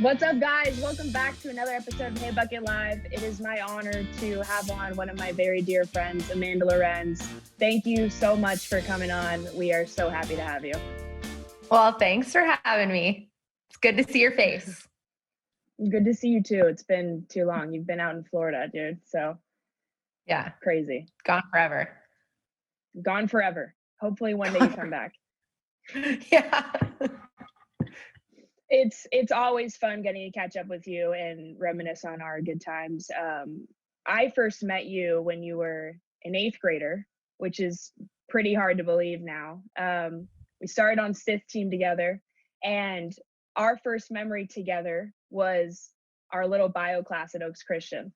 What's up, guys? Welcome back to another episode of HeyBucket Live. It is my honor to have on one of my very dear friends, Amanda Lorenz. Thank you so much for coming on. We are so happy to have you. Well, thanks for having me. It's good to see your face. Good to see you too. It's been too long. You've been out in Florida, dude. So yeah, crazy. Gone forever. Gone forever. Hopefully one day you come back. Yeah. It's always fun getting to catch up with you and reminisce on our good times. I first met you when you were an 8th grader, which is pretty hard to believe now. We started on Stith team together, and our first memory together was our little bio class at Oaks Christian.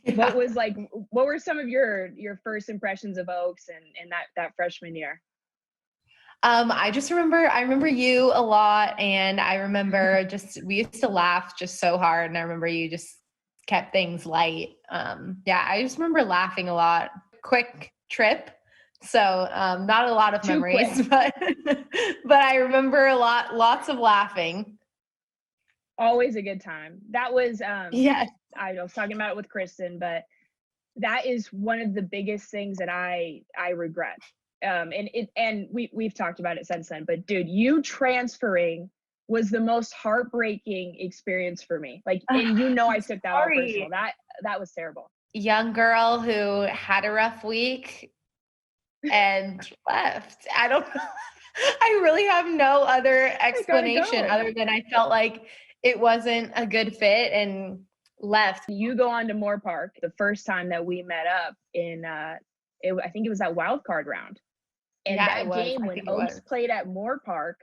Yeah. What were some of your first impressions of Oaks and that freshman year? I remember you a lot, and I remember we used to laugh just so hard, and I remember you just kept things light. I just remember laughing a lot. Quick trip, so not a lot of memories, but I remember lots of laughing. Always a good time. That was yeah. I was talking about it with Kristen, but that is one of the biggest things that I regret. And we've talked about it since then, but dude, you transferring was the most heartbreaking experience for me. And I took that all personal. That was terrible. Young girl who had a rough week and left. I don't know. I really have no other explanation other than I felt like it wasn't a good fit and left. You go on to Moore Park the first time that we met up in I think it was that wild card round. And that game when Oaks played at Moore Park,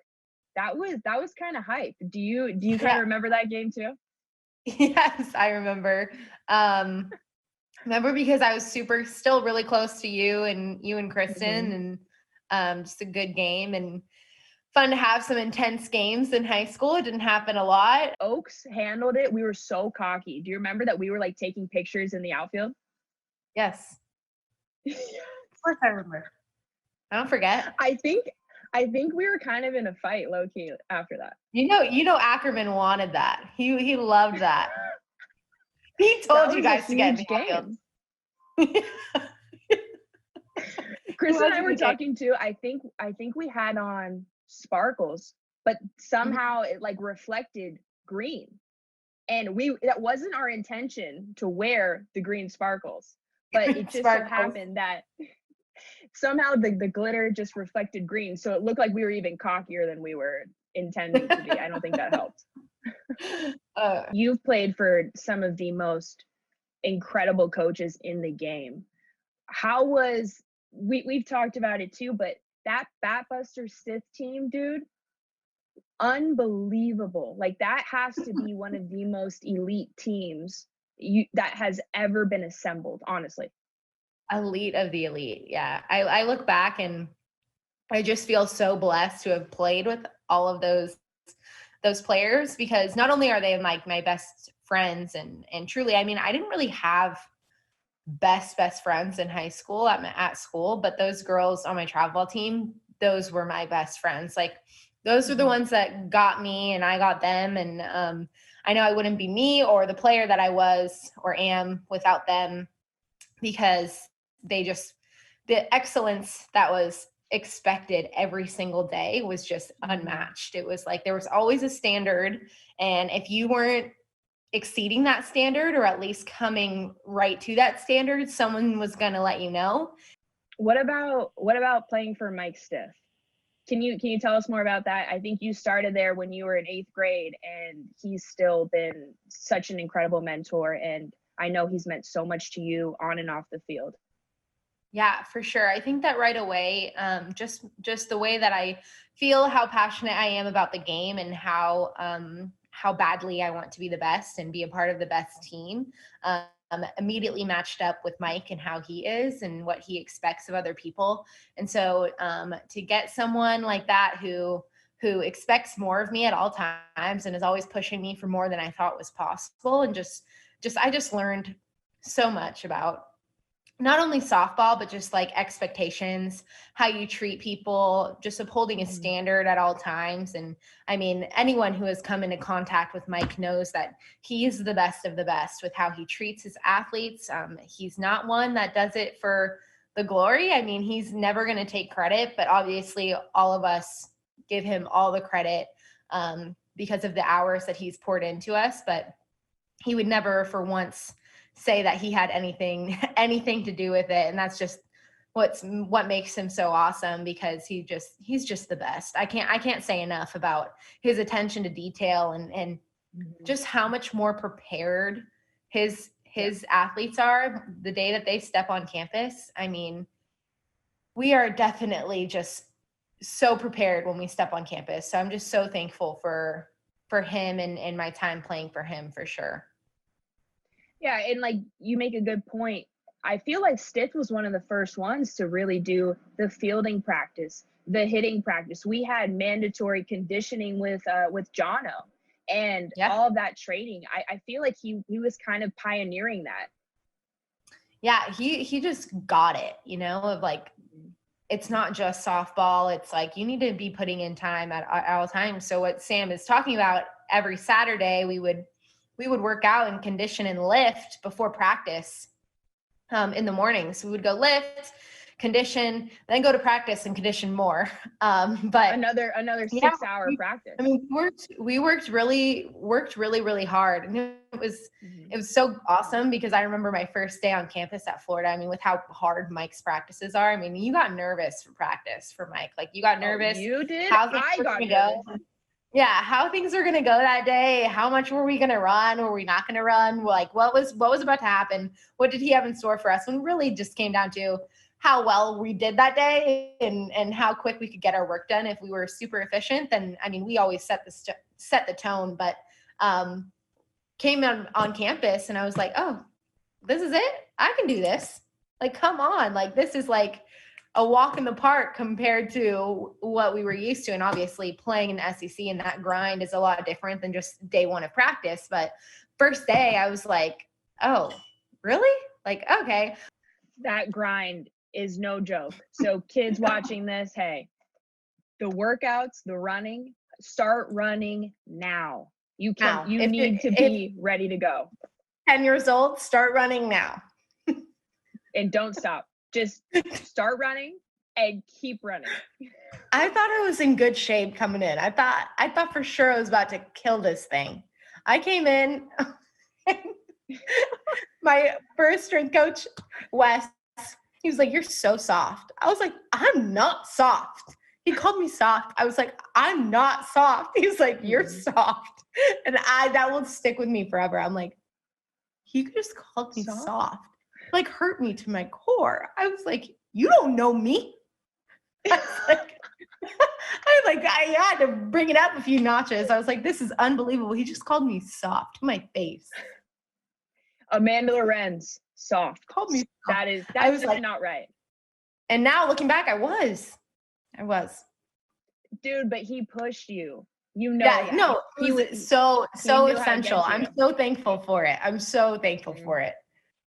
that was kind of hype. Do you kind of remember that game too? Yes, I remember. Remember because I was still really close to you and Kristen, and just a good game and fun to have some intense games in high school. It didn't happen a lot. Oaks handled it. We were so cocky. Do you remember that we were taking pictures in the outfield? Yes. Of course I remember. I don't forget. I think we were kind of in a fight low key after that. You know Ackerman wanted that. He loved that. He told you guys to get in the outfield. Chris and I were talking too. I think we had on sparkles, but somehow it reflected green, and that wasn't our intention to wear the green sparkles, but it just so happened that somehow the glitter just reflected green, so it looked like we were even cockier than we were intending to be. I don't think that helped. You've played for some of the most incredible coaches in the game. How was we've talked about it too, but that Batbusters Stith team, dude, unbelievable. That has to be one of the most elite teams that has ever been assembled, honestly. Elite of the elite. Yeah. I look back and I just feel so blessed to have played with all of those players, because not only are they my best friends and truly, I mean, I didn't really have best friends in high school at school, but those girls on my travel team, those were my best friends. Those are the ones that got me and I got them. And I know I wouldn't be me or the player that I was or am without them, because the excellence that was expected every single day was just unmatched. It was there was always a standard, and if you weren't exceeding that standard or at least coming right to that standard, someone was going to let you know. What about playing for Mike Stith? Can you tell us more about that? I think you started there when you were in 8th grade, and he's still been such an incredible mentor, and I know he's meant so much to you on and off the field. Yeah, for sure. I think that right away, just the way that I feel, how passionate I am about the game, and how badly I want to be the best and be a part of the best team, immediately matched up with Mike and how he is and what he expects of other people. And so to get someone like that who expects more of me at all times and is always pushing me for more than I thought was possible, and I just learned so much about not only softball, but just like expectations, how you treat people, just upholding a standard at all times. And I mean, anyone who has come into contact with Mike knows that he is the best of the best with how he treats his athletes. He's not one that does it for the glory. I mean, he's never going to take credit, but obviously all of us give him all the credit because of the hours that he's poured into us. But he would never for once say that he had anything to do with it. And that's just what makes him so awesome, because he's just the best. I can't say enough about his attention to detail and just how much more prepared his athletes are the day that they step on campus. I mean, we are definitely just so prepared when we step on campus. So I'm just so thankful for him and my time playing for him, for sure. Yeah, and like you make a good point. I feel like Stith was one of the first ones to really do the fielding practice, the hitting practice. We had mandatory conditioning with Jono and all of that training. I feel like he was kind of pioneering that. Yeah, he just got it, you know, of like, it's not just softball. It's like you need to be putting in time at all times. So what Sam is talking about, every Saturday we would work out and condition and lift before practice in the morning. So we would go lift, condition, then go to practice and condition more. But another 6 hour practice. I mean, we worked really hard. And it was so awesome, because I remember my first day on campus at Florida. I mean, with how hard Mike's practices are, I mean, you got nervous for practice for Mike. Like you got nervous. You did? I got nervous. Yeah, how things are going to go that day. How much were we going to run? Were we not going to run? Like what was about to happen? What did he have in store for us? And really just came down to how well we did that day and how quick we could get our work done. If we were super efficient, then I mean, we always set the tone. But came on campus and I was like, oh, this is it. I can do this. Like, come on. Like, this is like a walk in the park compared to what we were used to. And obviously playing in the SEC and that grind is a lot different than just day one of practice. But first day I was like, oh, really? Like, okay. That grind is no joke. So kids watching this, hey, the workouts, the running, start running now. You need to be ready to go. 10 years old, start running now. And don't stop. Just start running and keep running. I thought I was in good shape coming in. I thought for sure I was about to kill this thing. I came in, my first strength coach, Wes, he was like, "You're so soft." I was like, "I'm not soft." He called me soft. I was like, "I'm not soft." He's like, "You're soft." And that will stick with me forever. I'm like, he could just call me soft. Like hurt me to my core. I was like, you don't know me. I had to bring it up a few notches. I was like, this is unbelievable. He just called me soft to my face. Amanda Lorenz, soft. Called me soft. That's just like, not right. And now looking back, I was. Dude, but he pushed you. You know. Yeah, no, he was so essential. I'm so thankful for it. I'm so thankful for it.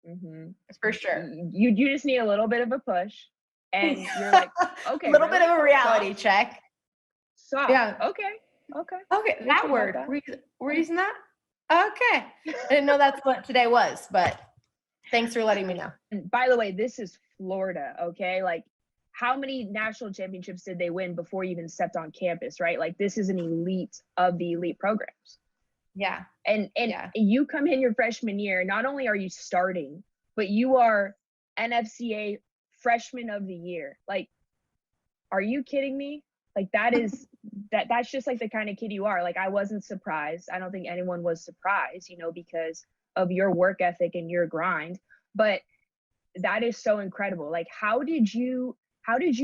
Mm-hmm. For sure. You just need a little bit of a push, and you're like, okay, a little bit of a reality check. Soft. Yeah. Okay. That word. We're using that. Okay. I didn't know that's what today was, but thanks for letting me know. And by the way, this is Florida. Okay, like how many national championships did they win before you even stepped on campus? Right. Like this is an elite of the elite programs. Yeah. And you come in your freshman year, not only are you starting, but you are NFCA freshman of the year. Like, are you kidding me? Like that's just like the kind of kid you are. Like I wasn't surprised. I don't think anyone was surprised, because of your work ethic and your grind. But that is so incredible. Like how did you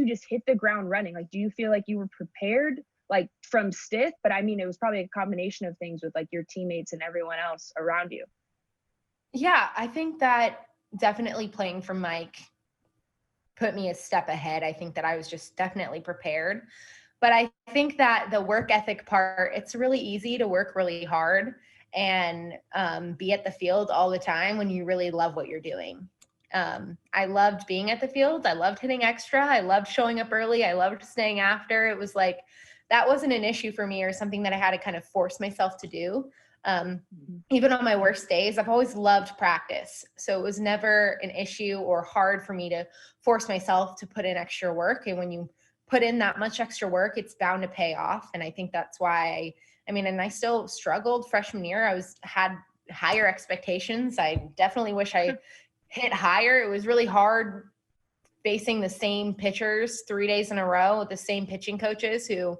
just hit the ground running? Like do you feel like you were prepared? Like from Stith, but I mean, it was probably a combination of things with like your teammates and everyone else around you. Yeah, I think that definitely playing for Mike put me a step ahead. I think that I was just definitely prepared. But I think that the work ethic part, it's really easy to work really hard and be at the field all the time when you really love what you're doing. I loved being at the field. I loved hitting extra. I loved showing up early. I loved staying after. It was like, that wasn't an issue for me or something that I had to kind of force myself to do. Even on my worst days, I've always loved practice. So it was never an issue or hard for me to force myself to put in extra work. And when you put in that much extra work, it's bound to pay off. And I think that's why and I still struggled freshman year. had higher expectations. I definitely wish I hit higher. It was really hard facing the same pitchers 3 days in a row with the same pitching coaches who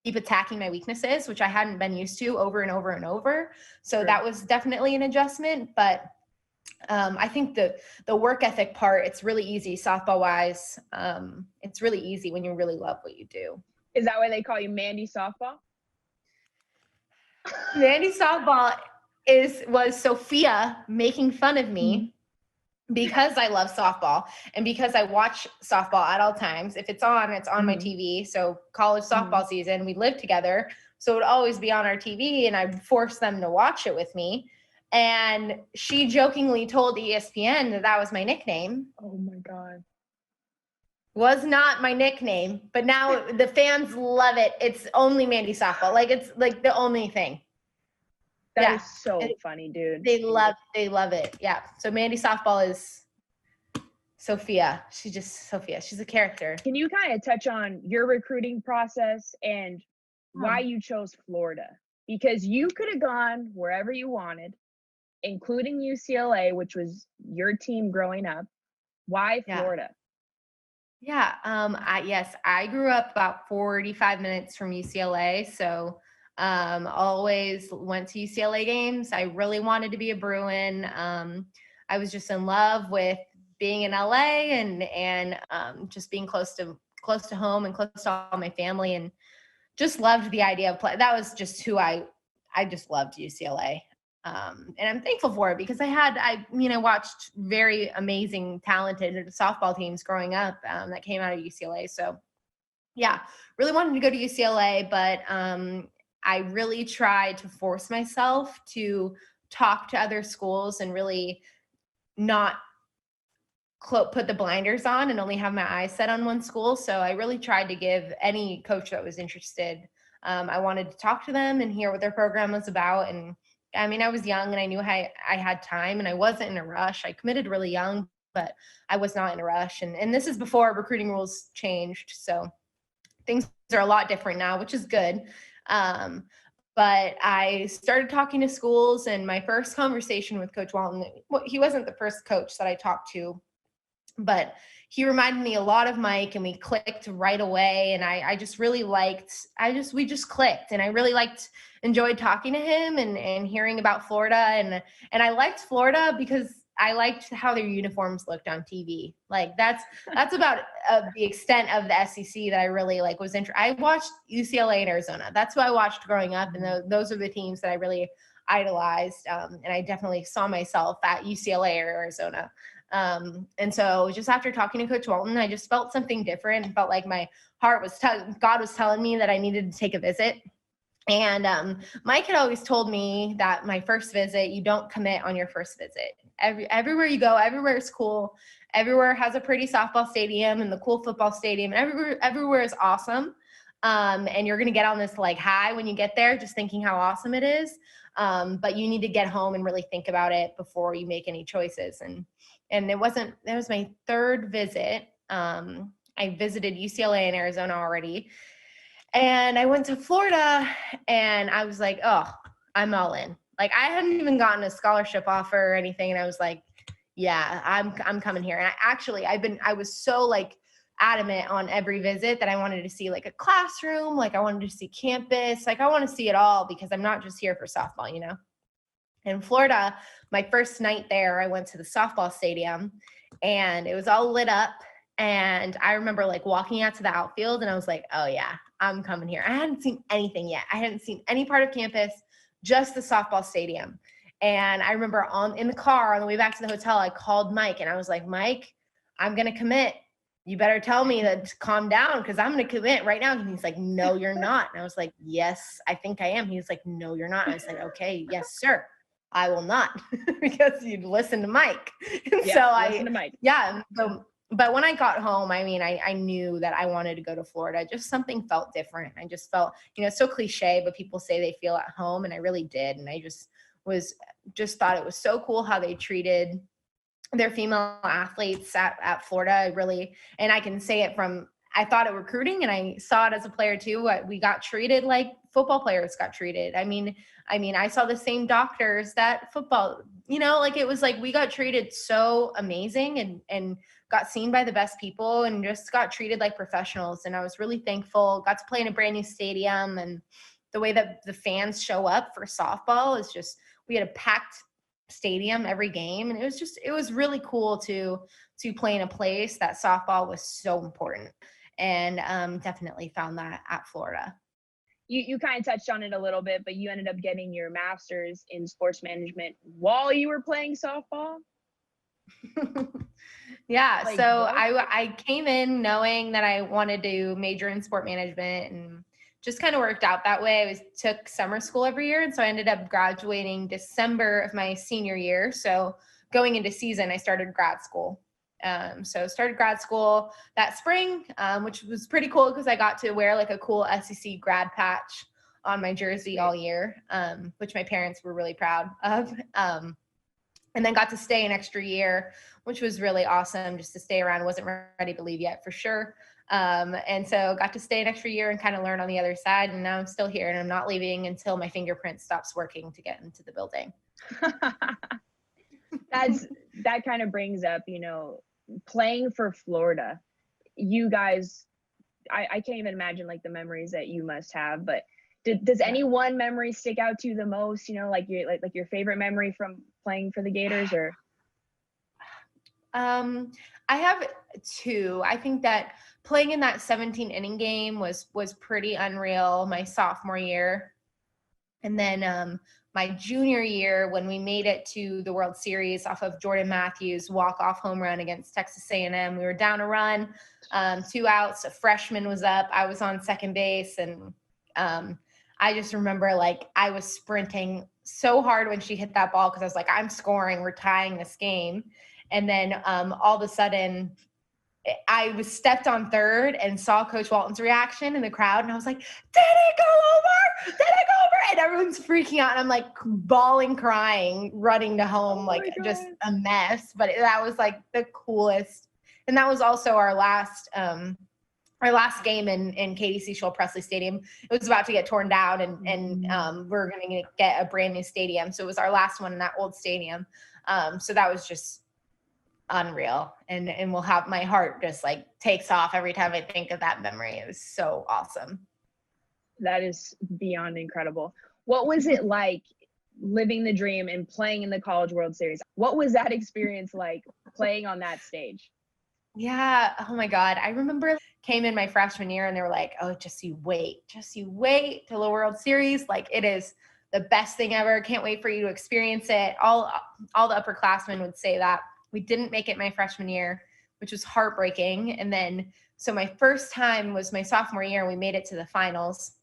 keep attacking my weaknesses, which I hadn't been used to over and over and over. So that was definitely an adjustment. But I think the work ethic part, it's really easy softball wise. It's really easy when you really love what you do. Is that why they call you Mandy Softball? Mandy Softball was Sophia making fun of me because I love softball and because I watch softball at all times. If it's on my TV. So college softball season, we lived together. So it would always be on our TV and I'd force them to watch it with me. And she jokingly told ESPN that was my nickname. Oh my God. Was not my nickname, but now the fans love it. It's only Mandy Softball. Like, it's like the only thing. That is so funny, dude. They love it. Yeah. So Mandy Softball is Sophia. She's just Sophia. She's a character. Can you kind of touch on your recruiting process and why you chose Florida? Because you could have gone wherever you wanted, including UCLA, which was your team growing up. Why Florida? Yeah. I grew up about 45 minutes from UCLA. So always went to UCLA games. I really wanted to be a Bruin. I was just in love with being in LA and just being close to home and close to all my family, and just loved the idea of play. That was just who I just loved UCLA. And I'm thankful for it because I watched very amazing, talented softball teams growing up that came out of UCLA. So yeah, really wanted to go to UCLA, but I really tried to force myself to talk to other schools and really not put the blinders on and only have my eyes set on one school. So I really tried to give any coach that was interested. I wanted to talk to them and hear what their program was about. And I was young and I knew I had time and I wasn't in a rush. I committed really young, but I was not in a rush. And this is before recruiting rules changed. So things are a lot different now, which is good. But I started talking to schools, and my first conversation with Coach Walton, he wasn't the first coach that I talked to, but he reminded me a lot of Mike, and we clicked right away. And I just really we just clicked, and I really enjoyed talking to him and hearing about Florida. And I liked Florida because I liked how their uniforms looked on TV. Like that's about the extent of the SEC that I really was interested. I watched UCLA and Arizona. That's who I watched growing up. And those are the teams that I really idolized. And I definitely saw myself at UCLA or Arizona. And so just after talking to Coach Walton, I just felt something different and felt like my heart was God was telling me that I needed to take a visit. And Mike had always told me that my first visit, you don't commit on your first visit. Everywhere you go, everywhere is cool. Everywhere has a pretty softball stadium and the cool football stadium. And everywhere is awesome. And you're going to get on this high when you get there, just thinking how awesome it is. But you need to get home and really think about it before you make any choices. And that was my third visit. I visited UCLA and Arizona already. And I went to Florida I was like, oh, I'm all in. I hadn't even gotten a scholarship offer or anything. And I was like, yeah, I'm coming here. And I was so adamant on every visit that I wanted to see a classroom. I wanted to see campus. I want to see it all because I'm not just here for softball, In Florida, my first night there, I went to the softball stadium and it was all lit up. And I remember walking out to the outfield and I was like, oh yeah, I'm coming here. I hadn't seen anything yet. I hadn't seen any part of campus, just the softball stadium. And I remember in the car on the way back to the hotel, I called Mike and I was like, Mike, I'm going to commit. You better tell me to calm down because I'm going to commit right now. And he's like, no, you're not. And I was like, yes, I think I am. He was like, no, you're not. And I was like, okay, yes, sir. I will not because you'd listen to Mike. And listen to Mike. But when I got home, I mean, I knew that I wanted to go to Florida. Just something felt different. I just felt, it's so cliche, but people say they feel at home, and I really did. And I just thought it was so cool how they treated their female athletes at Florida. And I can say it from, I thought it recruiting, and I saw it as a player too. We got treated like football players got treated. I mean, I saw the same doctors that football, it was like we got treated so amazing and got seen by the best people and just got treated like professionals. And I was really thankful. Got to play in a brand new stadium, and the way that the fans show up for softball is just, we had a packed stadium every game. And it was really cool to play in a place that softball was so important. And definitely found that at Florida. You kind of touched on it a little bit, but you ended up getting your master's in sports management while you were playing softball. Yeah. So I came in knowing that I wanted to major in sport management, and just kind of worked out that way. I took summer school every year. And so I ended up graduating December of my senior year. So going into season, I started grad school. So started grad school that spring, which was pretty cool because I got to wear like a cool SEC grad patch on my jersey all year, which my parents were really proud of. And then got to stay an extra year, which was really awesome just to stay around. Wasn't ready to leave yet for sure. And so got to stay an extra year and kind of learn on the other side. And now I'm still here, and I'm not leaving until my fingerprint stops working to get into the building. That kind of brings up, playing for Florida. You guys, I can't even imagine like the memories that you must have, but does any one memory stick out to you the most, like your favorite memory from playing for the Gators? Or I have two. I think that playing in that 17 inning game was pretty unreal my sophomore year. And then my junior year, when we made it to the World Series off of Jordan Matthews' walk-off home run against Texas A&M, we were down a run, 2 outs, a freshman was up, I was on second base, and I just remember like I was sprinting so hard when she hit that ball because I was like, I'm scoring, we're tying this game. And then all of a sudden I was stepped on third and saw Coach Walton's reaction in the crowd. And I was like, did it go over? Did it go over? And everyone's freaking out. And I'm like bawling, crying, running to home, just a mess. But that was like the coolest. And that was also our last game in Katie Seashell Presley Stadium. It was about to get torn down, and we're going to get a brand new stadium. So it was our last one in that old stadium. So that was just unreal, and will have my heart just like takes off every time I think of that memory. It was so awesome. That is beyond incredible. What was it like living the dream and playing in the College World Series? What was that experience like playing on that stage? Yeah. Oh my God. I remember came in my freshman year and they were like, oh, just you wait till the World Series. Like it is the best thing ever. Can't wait for you to experience it. All the upperclassmen would say that. We didn't make it my freshman year, which was heartbreaking. And then, so my first time was my sophomore year, and we made it to the finals.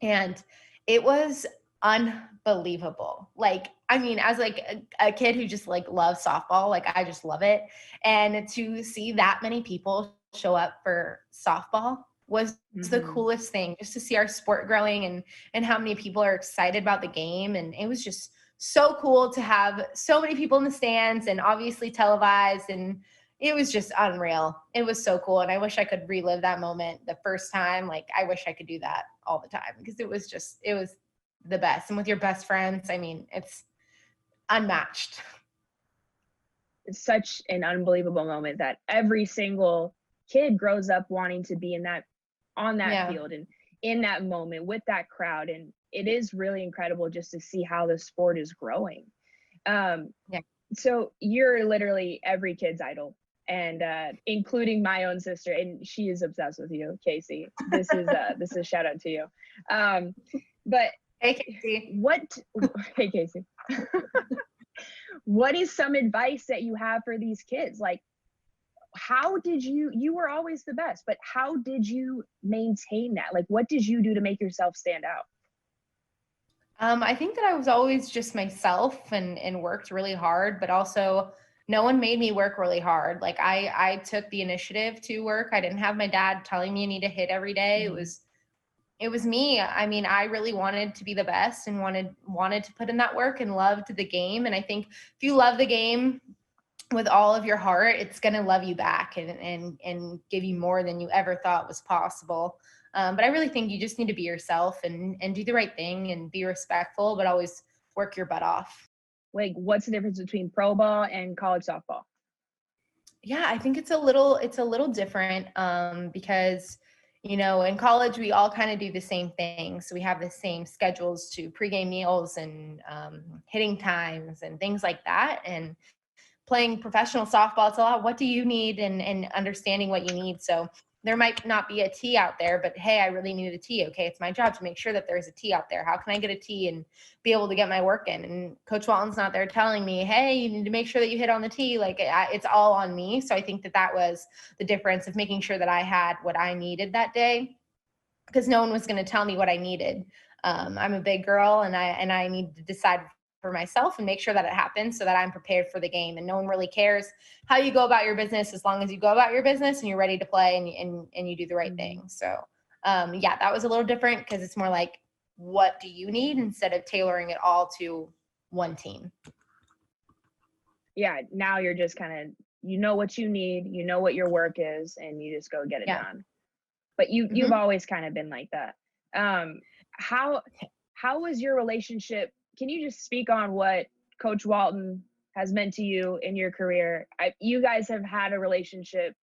And it was unbelievable. Like, I mean, as like a kid who just like loves softball, like I just love it. And to see that many people show up for softball was the coolest thing, just to see our sport growing and how many people are excited about the game. And it was just so cool to have so many people in the stands, and obviously televised, and it was just unreal. It was so cool. And I wish I could relive that moment the first time. Like I wish I could do that all the time, because it was the best. And with your best friends, I mean, it's unmatched. It's such an unbelievable moment that every single kid grows up wanting to be on that field and in that moment with that crowd. And it is really incredible just to see how the sport is growing. So you're literally every kid's idol, and including my own sister, and she is obsessed with you, Casey. This is a shout out to you. But hey, Casey. Hey, Casey. What is some advice that you have for these kids? Like, how did you were always the best, but how did you maintain that? Like, what did you do to make yourself stand out? I think that I was always just myself and worked really hard, but also no one made me work really hard. Like I took the initiative to work. I didn't have my dad telling me you need to hit every day. It was me. I mean, I really wanted to be the best and wanted to put in that work and loved the game. And I think if you love the game with all of your heart, it's going to love you back and give you more than you ever thought was possible. But I really think you just need to be yourself and do the right thing and be respectful, but always work your butt off. Like, what's the difference between pro ball and college softball? Yeah, I think it's a little different because in college we all kind of do the same thing. So we have the same schedules to pregame meals and hitting times and things like that. And playing professional softball, it's a lot. What do you need and understanding what you need. So there might not be a tee out there, but hey, I really need a tee. Okay, it's my job to make sure that there's a tee out there. How can I get a tee and be able to get my work in? And Coach Walton's not there telling me, hey, you need to make sure that you hit on the tee. Like it's all on me. So I think that was the difference of making sure that I had what I needed that day, because no one was going to tell me what I needed. I'm a big girl and I need to decide for myself and make sure that it happens so that I'm prepared for the game. And no one really cares how you go about your business as long as you go about your business and you're ready to play and you do the right thing. So yeah, that was a little different because it's more like, what do you need instead of tailoring it all to one team. Yeah, now you're just kind of, what you need, what your work is, and you just go get it done. But you've always kind of been like that. How was your relationship? Can you just speak on what Coach Walton has meant to you in your career? You guys have had a relationship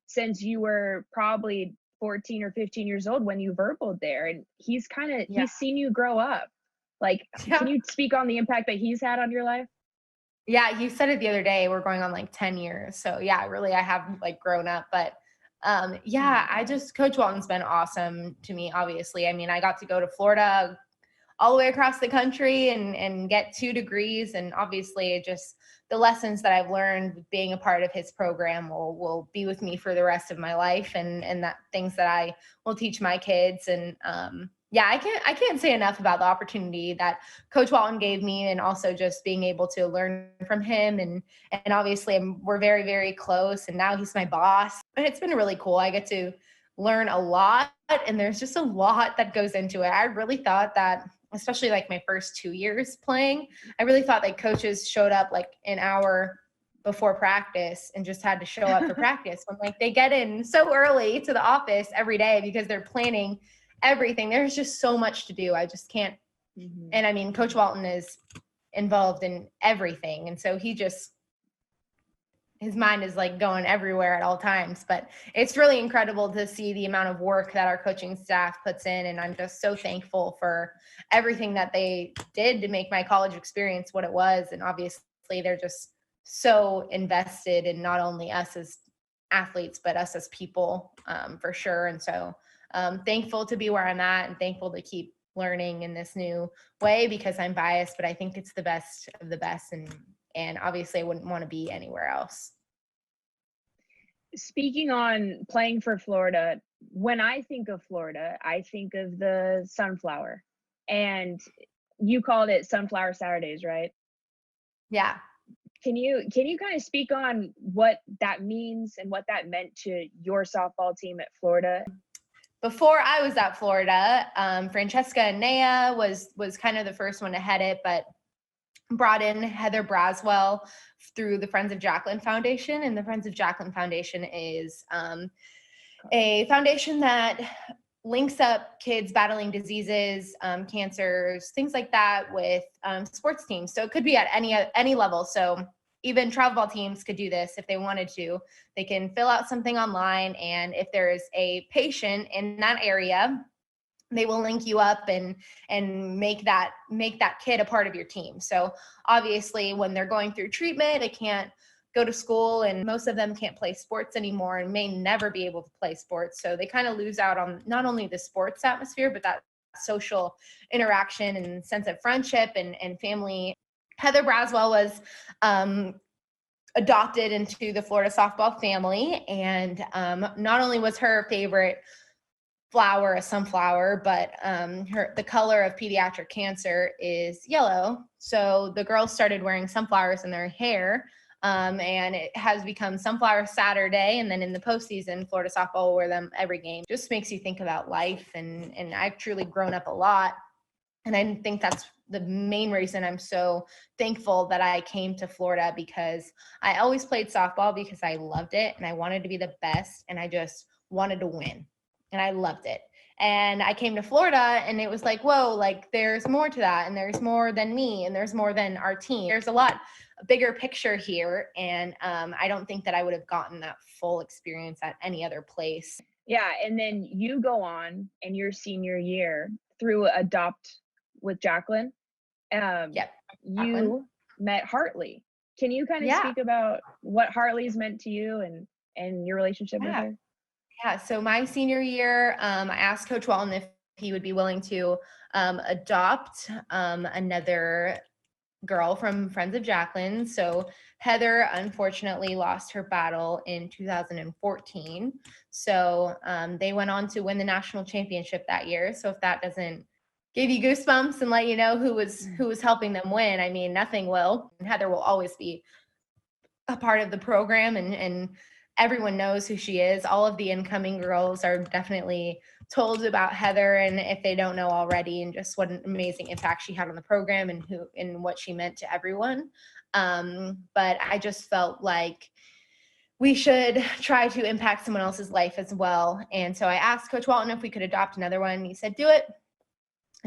since you were probably 14 or 15 years old when you verbaled there, and he's seen you grow up. Like, can you speak on the impact that he's had on your life? Yeah, you said it the other day, we're going on like 10 years. So yeah, really, I have like grown up, but yeah, Coach Walton's been awesome to me, obviously. I mean, I got to go to Florida all the way across the country and get 2 degrees. And obviously just the lessons that I've learned being a part of his program will be with me for the rest of my life and that things that I will teach my kids. And yeah, I can't say enough about the opportunity that Coach Walton gave me, and also just being able to learn from him. And obviously we're very, very close, and now he's my boss. And it's been really cool. I get to learn a lot, and there's just a lot that goes into it. I really thought that, especially like my first 2 years playing, I really thought like coaches showed up like an hour before practice and just had to show up for practice, when like they get in so early to the office every day because they're planning everything. There's just so much to do. I just can't. And I mean, Coach Walton is involved in everything. And so his mind is like going everywhere at all times. But it's really incredible to see the amount of work that our coaching staff puts in. And I'm just so thankful for everything that they did to make my college experience what it was. And obviously they're just so invested in not only us as athletes, but us as people, for sure. And so thankful to be where I'm at, and thankful to keep learning in this new way, because I'm biased, but I think it's the best of the best. And obviously I wouldn't want to be anywhere else. Speaking on playing for Florida, when I think of Florida, I think of the sunflower, and you called it Sunflower Saturdays, right? Yeah. Can you kind of speak on what that means and what that meant to your softball team at Florida? Before I was at Florida, Francesca Anea was kind of the first one to head it, but brought in Heather Braswell through the Friends of Jacqueline Foundation. And the Friends of Jacqueline Foundation is a foundation that links up kids battling diseases, cancers, things like that, with sports teams. So it could be at any level. So even travel ball teams could do this if they wanted to. They can fill out something online, and if there is a patient in that area, they will link you up and make that kid a part of your team. So obviously when they're going through treatment, they can't go to school, and most of them can't play sports anymore and may never be able to play sports. So they kind of lose out on not only the sports atmosphere, but that social interaction and sense of friendship and family. Heather Braswell was adopted into the Florida softball family, and not only was her favorite flower, a sunflower, but the color of pediatric cancer is yellow. So the girls started wearing sunflowers in their hair, and it has become Sunflower Saturday. And then in the postseason, Florida softball will wear them every game. Just makes you think about life. And I've truly grown up a lot. And I think that's the main reason I'm so thankful that I came to Florida, because I always played softball because I loved it and I wanted to be the best and I just wanted to win. And I loved it. And I came to Florida and it was like, whoa, like there's more to that. And there's more than me. And there's more than our team. There's a bigger picture here. And I don't think that I would have gotten that full experience at any other place. Yeah. And then you go on in your senior year through Adopt with Jacqueline. Yep. You met Hartley. Can you kind of speak about what Hartley's meant to you and your relationship with her? Yeah. So my senior year, I asked Coach Walton if he would be willing to adopt another girl from Friends of Jacqueline. So Heather unfortunately lost her battle in 2014. So they went on to win the national championship that year. So if that doesn't give you goosebumps and let you know who was helping them win, I mean, nothing will. And Heather will always be a part of the program, and everyone knows who she is. All of the incoming girls are definitely told about Heather, and if they don't know already, and just what an amazing impact she had on the program and what she meant to everyone. But I just felt like we should try to impact someone else's life as well. And so I asked Coach Walton if we could adopt another one. He said, do it.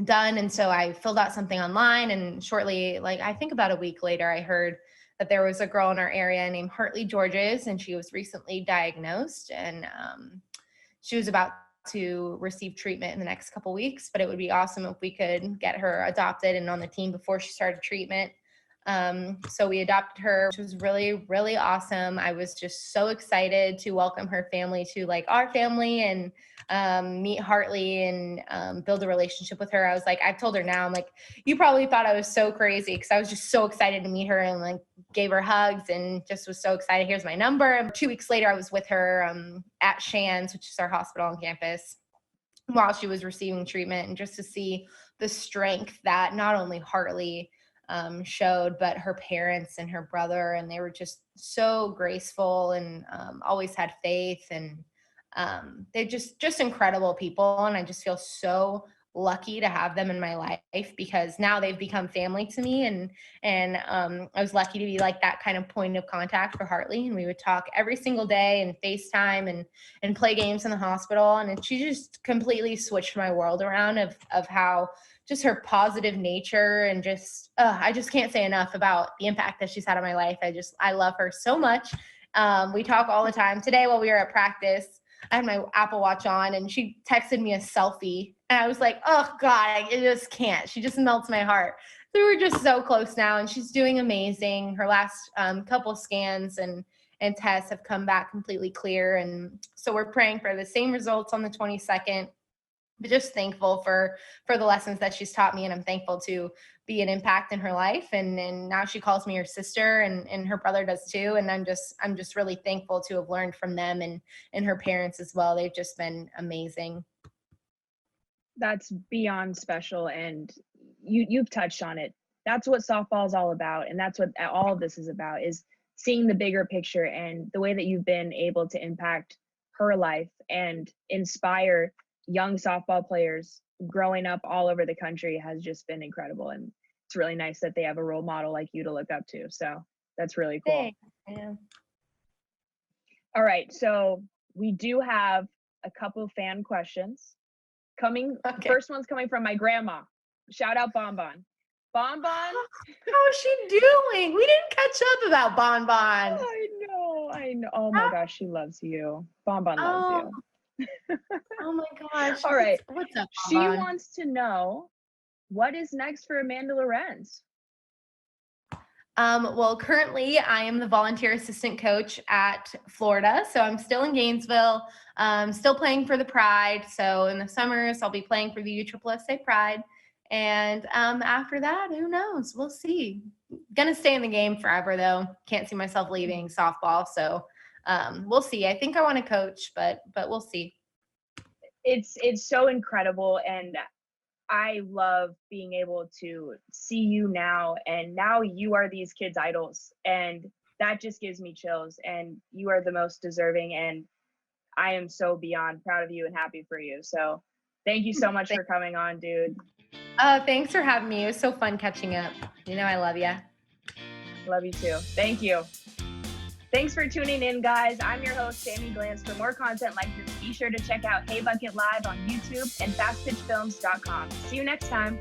Done. And so I filled out something online, and shortly, like I think about a week later, I heard that there was a girl in our area named Hartley Georges, and she was recently diagnosed, and she was about to receive treatment in the next couple weeks, but it would be awesome if we could get her adopted and on the team before she started treatment. So we adopted her, which was really, really awesome. I was just so excited to welcome her family to like our family and meet Hartley and build a relationship with her. I was like, I've told her now, I'm like, you probably thought I was so crazy because I was just so excited to meet her and like gave her hugs and just was so excited. Here's my number. And 2 weeks later, I was with her at Shands, which is our hospital on campus, while she was receiving treatment, and just to see the strength that not only Hartley showed, but her parents and her brother, and they were just so graceful and always had faith, and they're just incredible people. And I just feel so lucky to have them in my life, because now they've become family to me, and I was lucky to be like that kind of point of contact for Hartley, and we would talk every single day and FaceTime and play games in the hospital, and she just completely switched my world around of how just her positive nature, and just I just can't say enough about the impact that she's had on my life. I love her so much. We talk all the time. Today while we were at practice, I had my Apple Watch on, and she texted me a selfie, and I was like, oh God, I just can't. She just melts my heart. So we're just so close now, and she's doing amazing. Her last couple scans and tests have come back completely clear, and so we're praying for the same results on the 22nd. But just thankful for the lessons that she's taught me, and I'm thankful to be an impact in her life. And now she calls me her sister, and her brother does too. And I'm just really thankful to have learned from them and her parents as well. They've just been amazing. That's beyond special, and you've touched on it. That's what softball is all about, and that's what all of this is about, is seeing the bigger picture, and the way that you've been able to impact her life and inspire young softball players growing up all over the country has just been incredible. And it's really nice that they have a role model like you to look up to. So that's really cool. Yeah. All right. So we do have a couple of fan questions coming. Okay. First one's coming from my grandma. Shout out Bonbon. Bonbon. How's she doing? We didn't catch up about Bonbon. I know. Oh my gosh, she loves you. Bonbon loves you. Oh my gosh. All right. What's up, She wants to know, what is next for Amanda Lorenz? Well, currently I am the volunteer assistant coach at Florida. So I'm still in Gainesville, still playing for the Pride. So in the summers, I'll be playing for the USSSA Pride. And after that, who knows? We'll see. Gonna stay in the game forever though. Can't see myself leaving softball. So we'll see. I think I want to coach, but we'll see. It's so incredible, and I love being able to see you now, and now you are these kids' idols, and that just gives me chills, and you are the most deserving, and I am so beyond proud of you and happy for you. So thank you so much for coming on, dude. Thanks for having me. It was so fun catching up. You know I love you. Love you too. Thank you. Thanks for tuning in, guys. I'm your host, Sammy Glantz. For more content like this, be sure to check out HeyBucket Live on YouTube and FastPitchFilms.com. See you next time.